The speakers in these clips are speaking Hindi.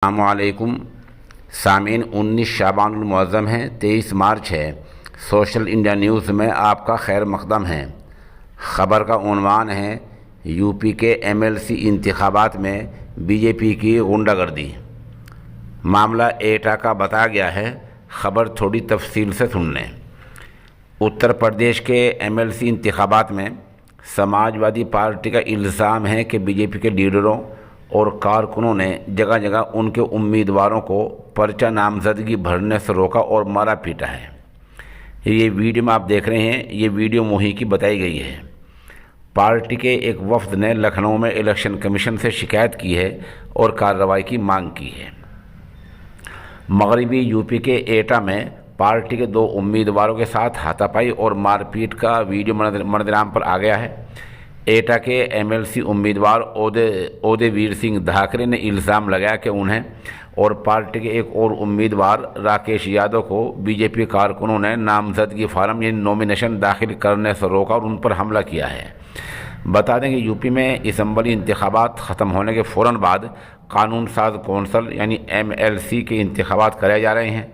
अस्सलामुअलैकुम सामीन 19 शाबानुल मुअज़्ज़म है, 23 मार्च है। सोशल इंडिया न्यूज़ में आपका खैर मक़दम है। ख़बर का उन्वान है यूपी के एमएलसी इंतख़ाबात में बीजेपी की गुंडागर्दी। मामला एटा का बताया गया है। ख़बर थोड़ी तफसील से सुन लें। उत्तर प्रदेश के एमएलसी इंतख़ाबात में समाजवादी पार्टी का इल्ज़ाम है कि बीजेपी के लीडरों और कारकुनों ने जगह जगह उनके उम्मीदवारों को पर्चा नामजदगी भरने से रोका और मारा पीटा है। ये वीडियो में आप देख रहे हैं, ये वीडियो मुही की बताई गई है। पार्टी के एक वफ्द ने लखनऊ में इलेक्शन कमीशन से शिकायत की है और कार्रवाई की मांग की है। मगरबी यूपी के एटा में पार्टी के 2 उम्मीदवारों के साथ हाथापाई और मारपीट का वीडियो मनोरम पर आ गया है। एटा के एमएलसी उम्मीदवार ओदेवीर सिंह धाकरे ने इल्ज़ाम लगाया कि उन्हें और पार्टी के एक और उम्मीदवार राकेश यादव को बीजेपी कारकुनों ने नामजदगी फार्म यानी नॉमिनेशन दाखिल करने से रोका और उन पर हमला किया है। बता दें कि यूपी में असम्बली इंतखाबात ख़त्म होने के फ़ौरन बाद कानून साज कौंसल यानी एमएलसी के इंतखाबात कराए जा रहे हैं।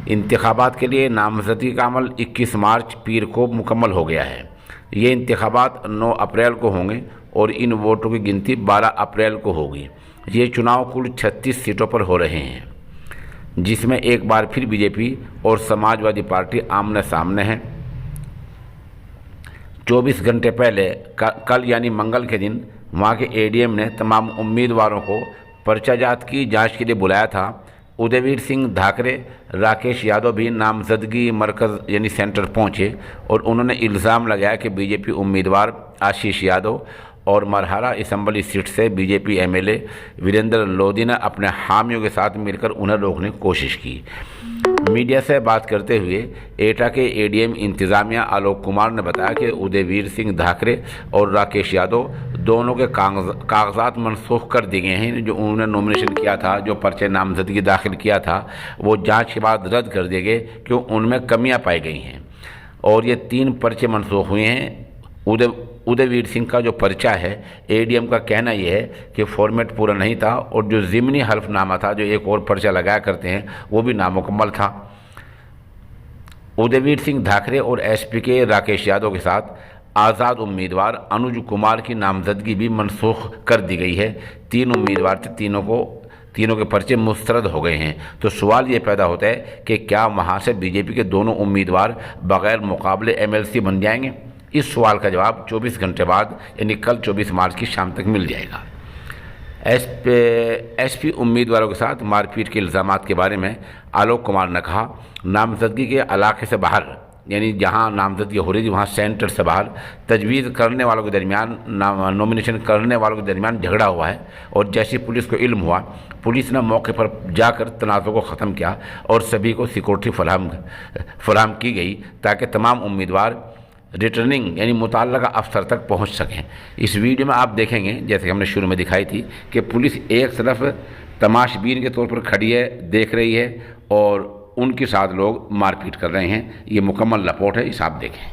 इंतखाबात के लिए नामजदगी का अमल 21 मार्च पीर को मुकम्मल हो गया है। ये इंतखाबात 9 अप्रैल को होंगे और इन वोटों की गिनती 12 अप्रैल को होगी। ये चुनाव कुल 36 सीटों पर हो रहे हैं, जिसमें एक बार फिर बीजेपी और समाजवादी पार्टी आमने सामने हैं। 24 घंटे पहले कल यानी मंगल के दिन वहाँ के एडीएम ने तमाम उम्मीदवारों को पर्चा जात की जांच के लिए बुलाया था। उदयवीर सिंह धाकरे, राकेश यादव भी नामजदगी मरकज़ यानी सेंटर पहुंचे और उन्होंने इल्ज़ाम लगाया कि बीजेपी उम्मीदवार आशीष यादव और मरहरा असम्बली सीट से बीजेपी एमएलए वीरेंद्र लोधी ने अपने हामियों के साथ मिलकर उन्हें रोकने की कोशिश की। मीडिया से बात करते हुए एटा के एडीएम इंतज़ामिया आलोक कुमार ने बताया कि उदयवीर सिंह धाकरे और राकेश यादव दोनों के कागजात मनसूख कर दिए गए हैं। जो उन्होंने नॉमिनेशन किया था, जो पर्चे नामजदगी दाखिल किया था, वो जांच के बाद रद्द कर दिए गए क्योंकि उनमें कमियां पाई गई हैं और ये 3 पर्चे मनसूख हुए हैं। उदयवीर सिंह का जो पर्चा है, एडीएम का कहना यह है कि फॉर्मेट पूरा नहीं था और जो ज़िमनी हल्फनामा था, जो एक और पर्चा लगाया करते हैं, वो भी नामुकम्मल था। उदयवीर सिंह धाकरे और एसपी के राकेश यादव के साथ आज़ाद उम्मीदवार अनुज कुमार की नामजदगी भी मनसूख कर दी गई है। 3 उम्मीदवार थे, तीनों के पर्चे मुस्तरद हो गए हैं। तो सवाल ये पैदा होता है कि क्या वहाँ से बीजेपी के दोनों उम्मीदवार बग़ैर मुकाबले एमएलसी बन जाएंगे? इस सवाल का जवाब 24 घंटे बाद यानी कल 24 मार्च की शाम तक मिल जाएगा। एसपी उम्मीदवारों के साथ मारपीट के इल्ज़ामात के बारे में आलोक कुमार ने कहा, नामजदगी के इलाके से बाहर यानी जहां नामजदगी हो रही थी वहाँ सेंटर से बाहर तजवीज़ करने वालों के दरमियान नॉमिनेशन करने वालों के दरमियान झगड़ा हुआ है और जैसे पुलिस को इल्म हुआ, पुलिस ने मौके पर जाकर तनाज़ुर को ख़त्म किया और सभी को सिक्योरिटी फराहम की गई ताकि तमाम उम्मीदवार रिटर्निंग यानी मुतल्लका अफसर तक पहुंच सकें। इस वीडियो में आप देखेंगे, जैसे हमने शुरू में दिखाई थी, कि पुलिस एक तरफ तमाशबीन के तौर पर खड़ी है, देख रही है और उनके साथ लोग मारपीट कर रहे हैं। ये मुकम्मल रिपोर्ट है, इस आप देखें।